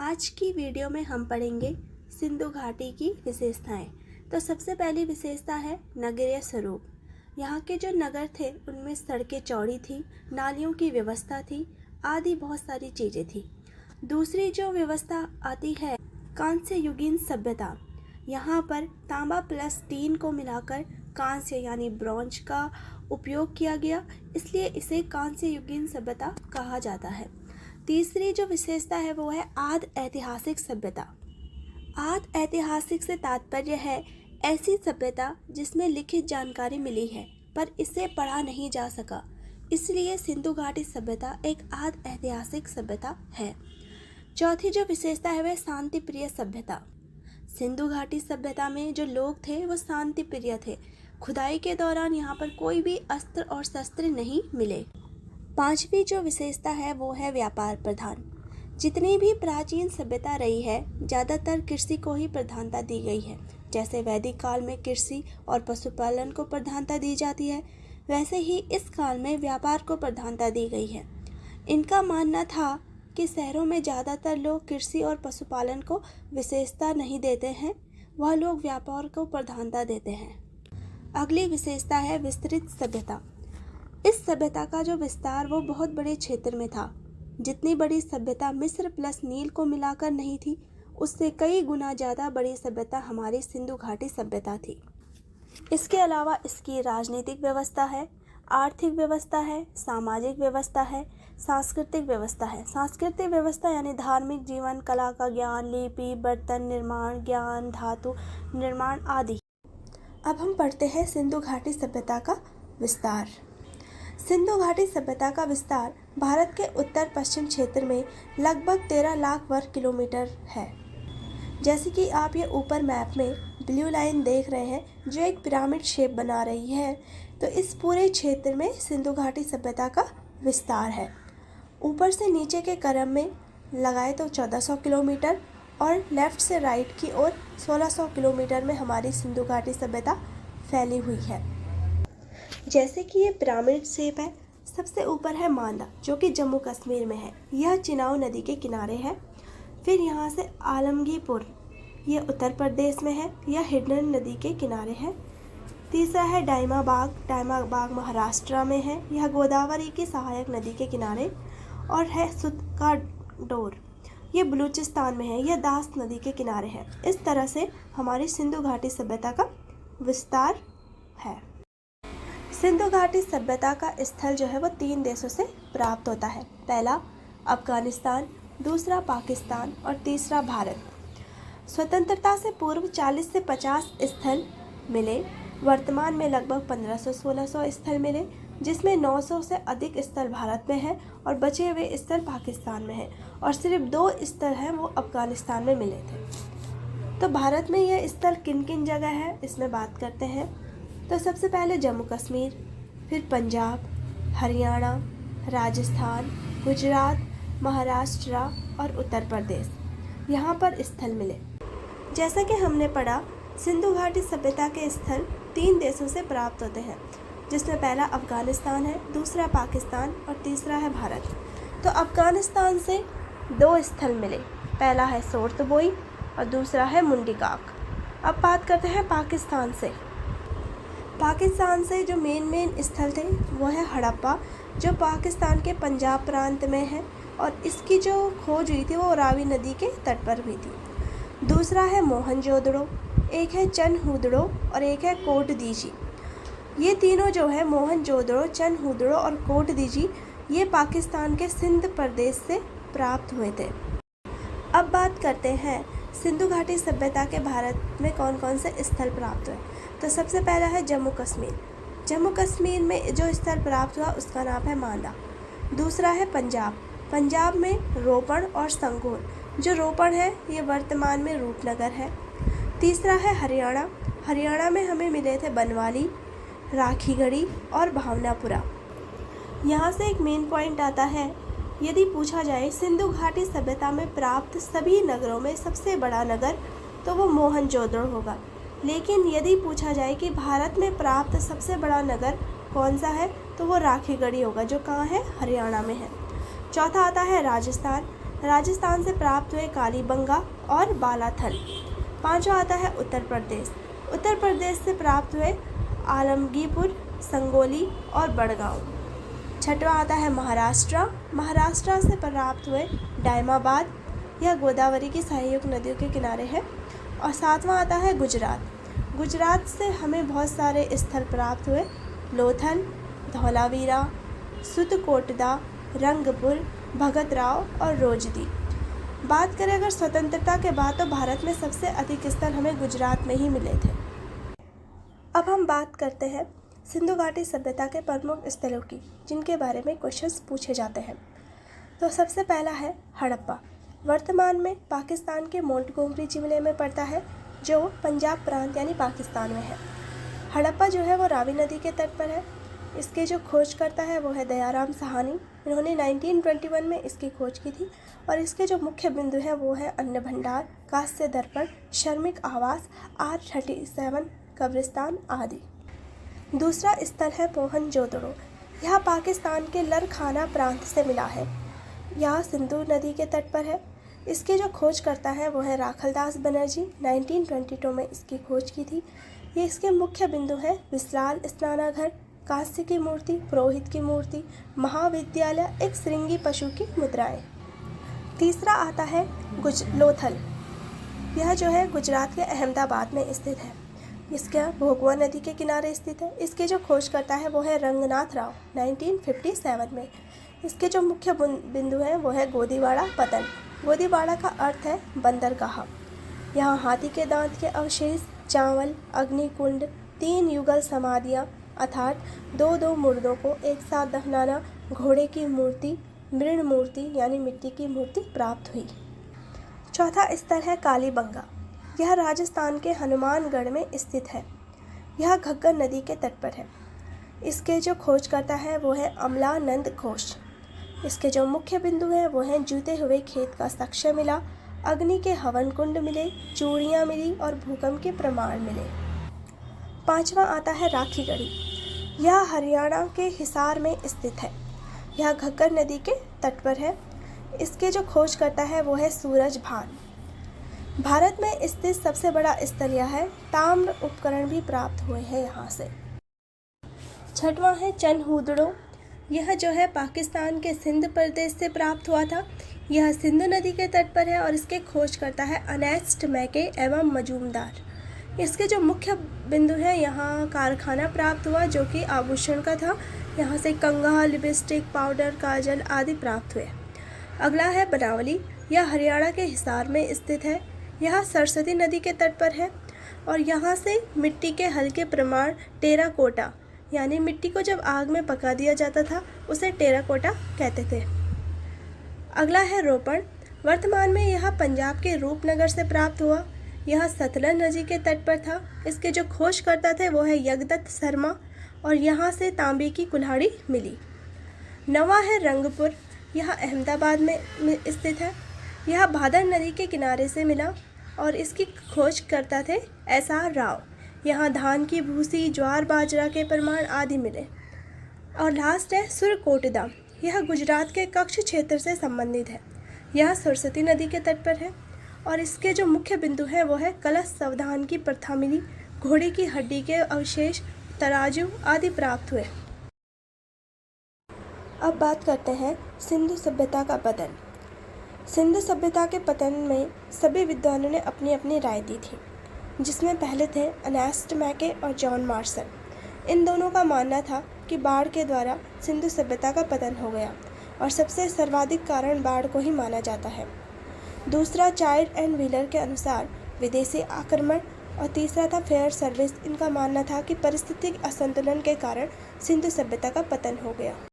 आज की वीडियो में हम पढ़ेंगे सिंधु घाटी की विशेषताएं। तो सबसे पहली विशेषता है नगरीय स्वरूप। यहाँ के जो नगर थे उनमें सड़कें चौड़ी थी, नालियों की व्यवस्था थी, आदि बहुत सारी चीज़ें थी। दूसरी जो व्यवस्था आती है कांस्य युगीन सभ्यता। यहाँ पर तांबा प्लस टीन को मिलाकर कांस्य यानी ब्रॉन्ज का उपयोग किया गया, इसलिए इसे कांस्य युगीन सभ्यता कहा जाता है। तीसरी जो विशेषता है वो है आदि ऐतिहासिक सभ्यता। आदि ऐतिहासिक से तात्पर्य है ऐसी सभ्यता जिसमें लिखित जानकारी मिली है पर इसे पढ़ा नहीं जा सका, इसलिए सिंधु घाटी सभ्यता एक आदि ऐतिहासिक सभ्यता है। चौथी जो विशेषता है वह शांति प्रिय सभ्यता। सिंधु घाटी सभ्यता में जो लोग थे वो शांति प्रिय थे। खुदाई के दौरान यहाँ पर कोई भी अस्त्र और शस्त्र नहीं मिले। पांचवी जो विशेषता है वो है व्यापार प्रधान। जितनी भी प्राचीन सभ्यता रही है ज़्यादातर कृषि को ही प्रधानता दी गई है। जैसे वैदिक काल में कृषि और पशुपालन को प्रधानता दी जाती है, वैसे ही इस काल में व्यापार को प्रधानता दी गई है। इनका मानना था कि शहरों में ज़्यादातर लोग कृषि और पशुपालन को विशेषता नहीं देते हैं, वह लोग व्यापार को प्रधानता देते हैं। अगली विशेषता है विस्तृत सभ्यता। इस सभ्यता का जो विस्तार वो बहुत बड़े क्षेत्र में था। जितनी बड़ी सभ्यता मिस्र प्लस नील को मिलाकर नहीं थी, उससे कई गुना ज़्यादा बड़ी सभ्यता हमारी सिंधु घाटी सभ्यता थी। इसके अलावा इसकी राजनीतिक व्यवस्था है, आर्थिक व्यवस्था है, सामाजिक व्यवस्था है, सांस्कृतिक व्यवस्था है। सांस्कृतिक व्यवस्था यानी धार्मिक जीवन, कला का ज्ञान, लिपि, बर्तन निर्माण, ज्ञान, धातु निर्माण आदि। अब हम पढ़ते हैं सिंधु घाटी सभ्यता का विस्तार। सिंधु घाटी सभ्यता का विस्तार भारत के उत्तर पश्चिम क्षेत्र में लगभग 13 लाख वर्ग किलोमीटर है। जैसे कि आप ये ऊपर मैप में ब्लू लाइन देख रहे हैं जो एक पिरामिड शेप बना रही है, तो इस पूरे क्षेत्र में सिंधु घाटी सभ्यता का विस्तार है। ऊपर से नीचे के क्रम में लगाए तो 1400 किलोमीटर और लेफ़्ट से राइट की ओर 1600 किलोमीटर में हमारी सिंधु घाटी सभ्यता फैली हुई है। जैसे कि ये पिरामिड शेप है, सबसे ऊपर है मांदा जो कि जम्मू कश्मीर में है, यह चिनाब नदी के किनारे है। फिर यहाँ से आलमगीरपुर, यह उत्तर प्रदेश में है, यह हिडन नदी के किनारे है। तीसरा है डायमाबाग, डायमाबाग महाराष्ट्र में है, यह गोदावरी की सहायक नदी के किनारे। और है सुत्काडोर, ये बलूचिस्तान में है, यह दास नदी के किनारे है। इस तरह से हमारी सिंधु घाटी सभ्यता का विस्तार है। सिंधु घाटी सभ्यता का स्थल जो है वो 3 देशों से प्राप्त होता है। पहला अफगानिस्तान, दूसरा पाकिस्तान और तीसरा भारत। स्वतंत्रता से पूर्व 40 से 50 स्थल मिले। वर्तमान में लगभग 1500-1600 स्थल मिले, जिसमें 900 से अधिक स्थल भारत में है और बचे हुए स्थल पाकिस्तान में है, और सिर्फ 2 स्थल हैं वो अफगानिस्तान में मिले थे। तो भारत में यह स्थल किन किन जगह है इसमें बात करते हैं। तो सबसे पहले जम्मू कश्मीर, फिर पंजाब, हरियाणा, राजस्थान, गुजरात, महाराष्ट्र और उत्तर प्रदेश, यहाँ पर स्थल मिले। जैसा कि हमने पढ़ा, सिंधु घाटी सभ्यता के स्थल 3 देशों से प्राप्त होते हैं, जिसमें पहला अफगानिस्तान है, दूसरा पाकिस्तान और तीसरा है भारत। तो अफगानिस्तान से 2 स्थल मिले, पहला है सोर्तबोई और दूसरा है मुंडीकाक। अब बात करते हैं पाकिस्तान से। पाकिस्तान से जो मेन स्थल थे वो है हड़प्पा, जो पाकिस्तान के पंजाब प्रांत में है, और इसकी जो खोज हुई थी वो रावी नदी के तट पर हुई थी। दूसरा है मोहनजोदड़ो, एक है चनहुदड़ो और एक है कोटदीजी। ये तीनों जो है मोहनजोदड़ो, चनहुदड़ो और कोटदीजी, ये पाकिस्तान के सिंध प्रदेश से प्राप्त हुए थे। अब बात करते हैं सिंधु घाटी सभ्यता के भारत में कौन कौन से स्थल प्राप्त हुए। तो सबसे पहला है जम्मू कश्मीर। जम्मू कश्मीर में जो स्थल प्राप्त हुआ उसका नाम है मांदा। दूसरा है पंजाब। पंजाब में रोपड़ और संगरूर, जो रोपड़ है ये वर्तमान में रूपनगर है। तीसरा है हरियाणा। हरियाणा में हमें मिले थे बनवाली, राखीगढ़ी और भावनापुरा। यहाँ से एक मेन पॉइंट आता है, यदि पूछा जाए सिंधु घाटी सभ्यता में प्राप्त सभी नगरों में सबसे बड़ा नगर तो वो मोहनजोदड़ो होगा। लेकिन यदि पूछा जाए कि भारत में प्राप्त सबसे बड़ा नगर कौन सा है तो वो राखीगढ़ी होगा, जो कहाँ है, हरियाणा में है। चौथा आता है राजस्थान। राजस्थान से प्राप्त हुए कालीबंगा और बालाथल। पांचवा आता है उत्तर प्रदेश। उत्तर प्रदेश से प्राप्त हुए आलमगीरपुर, संगोली और बड़गांव। छठवां आता है महाराष्ट्र। महाराष्ट्र से प्राप्त हुए डायमाबाद, यह गोदावरी की सहायक नदियों के किनारे है। और सातवां आता है गुजरात। गुजरात से हमें बहुत सारे स्थल प्राप्त हुए, लोथल, धौलावीरा, सुतकोटदा, रंगपुर, भगतराव और रोजदी। बात करें अगर स्वतंत्रता के बाद, तो भारत में सबसे अधिक स्थल हमें गुजरात में ही मिले थे। अब हम बात करते हैं सिंधु घाटी सभ्यता के प्रमुख स्थलों की, जिनके बारे में क्वेश्चंस पूछे जाते हैं। तो सबसे पहला है हड़प्पा। वर्तमान में पाकिस्तान के मोंटगोमरी जिले में पड़ता है, जो पंजाब प्रांत यानी पाकिस्तान में है। हड़प्पा जो है वो रावी नदी के तट पर है। इसके जो खोज करता है वो है दयाराम साहनी। इन्होंने 1921 में इसकी खोज की थी। और इसके जो मुख्य बिंदु है वो है अन्न भंडार, कांस्य दर्पण, श्रमिक आवास, R37 कब्रिस्तान आदि। दूसरा स्थल है मोहनजोदड़ो। यह पाकिस्तान के लरखाना प्रांत से मिला है। यह सिंधु नदी के तट पर है। इसके जो खोज करता है वो है राखलदास बनर्जी। 1922 में इसकी खोज की थी। ये इसके मुख्य बिंदु हैं विशाल स्नानाघर, कांस्य की मूर्ति, पुरोहित की मूर्ति, महाविद्यालय, एक श्रृंगी पशु की मुद्राएं। तीसरा आता है लोथल। यह जो है गुजरात के अहमदाबाद में स्थित है। इसका भोगवा नदी के किनारे स्थित है। इसके जो खोज करता है वो है रंगनाथ राव 1957 में। इसके जो मुख्य बिंदु हैं वो है गोदीवाड़ा पतन। गोदीवाड़ा का अर्थ है बंदरगाह। यहाँ हाथी के दांत के अवशेष, चावल, अग्निकुंड, 3 युगल समाधियाँ अर्थात 2 मुर्दों को एक साथ दफनाना, घोड़े की मूर्ति, मृण मूर्ति यानी मिट्टी की मूर्ति प्राप्त हुई। चौथा स्थल है कालीबंगा। यह राजस्थान के हनुमानगढ़ में स्थित है। यह घग्गर नदी के तट पर है। इसके जो खोज करता है वो है अमलानंद घोष। इसके जो मुख्य बिंदु हैं वो हैं जूते हुए खेत का साक्ष्य मिला, अग्नि के हवन कुंड मिले, चूड़ियाँ मिली और भूकंप के प्रमाण मिले। पांचवा आता है राखीगढ़ी। यह हरियाणा के हिसार में स्थित है। यह घग्गर नदी के तट पर है। इसके जो खोज करता है वो है सूरज भान। भारत में स्थित सबसे बड़ा स्थल यह है। ताम्र उपकरण भी प्राप्त हुए हैं यहाँ से। छठवां है चनहूदड़ो। यह जो है पाकिस्तान के सिंध प्रदेश से प्राप्त हुआ था। यह सिंधु नदी के तट पर है और इसके खोज करता है अनेस्ट मैके एवं मजूमदार। इसके जो मुख्य बिंदु हैं, यहाँ कारखाना प्राप्त हुआ जो कि आभूषण का था। यहाँ से कंघा, लिपस्टिक, पाउडर, काजल आदि प्राप्त हुए। अगला है बनावली। यह हरियाणा के हिसार में स्थित है। यह सरस्वती नदी के तट पर है और यहाँ से मिट्टी के हल्के प्रमाण टेराकोटा यानी मिट्टी को जब आग में पका दिया जाता था उसे टेराकोटा कहते थे। अगला है रोपड़। वर्तमान में यह पंजाब के रूपनगर से प्राप्त हुआ। यह सतलज नदी के तट पर था। इसके जो खोज करता थे वो है यगदत्त शर्मा और यहाँ से तांबे की कुल्हाड़ी मिली। नवा है रंगपुर। यह अहमदाबाद में स्थित है। यह भादर नदी के किनारे से मिला और इसकी खोज करता थे SR राव। यहाँ धान की भूसी, ज्वार बाजरा के प्रमाण आदि मिले। और लास्ट है सुरकोटदा। यह गुजरात के कच्छ क्षेत्र से संबंधित है। यह सरस्वती नदी के तट पर है और इसके जो मुख्य बिंदु हैं वो है कलश संविधान की प्रथा मिली, घोड़े की हड्डी के अवशेष, तराजू आदि प्राप्त हुए। अब बात करते हैं सिंधु सभ्यता का पतन। सिंधु सभ्यता के पतन में सभी विद्वानों ने अपनी अपनी राय दी थी, जिसमें पहले थे अर्नेस्ट मैके और जॉन मार्शल। इन दोनों का मानना था कि बाढ़ के द्वारा सिंधु सभ्यता का पतन हो गया और सबसे सर्वाधिक कारण बाढ़ को ही माना जाता है। दूसरा चाइल्ड एंड व्हीलर के अनुसार विदेशी आक्रमण और तीसरा था फेयर सर्विस। इनका मानना था कि पारिस्थितिक असंतुलन के कारण सिंधु सभ्यता का पतन हो गया।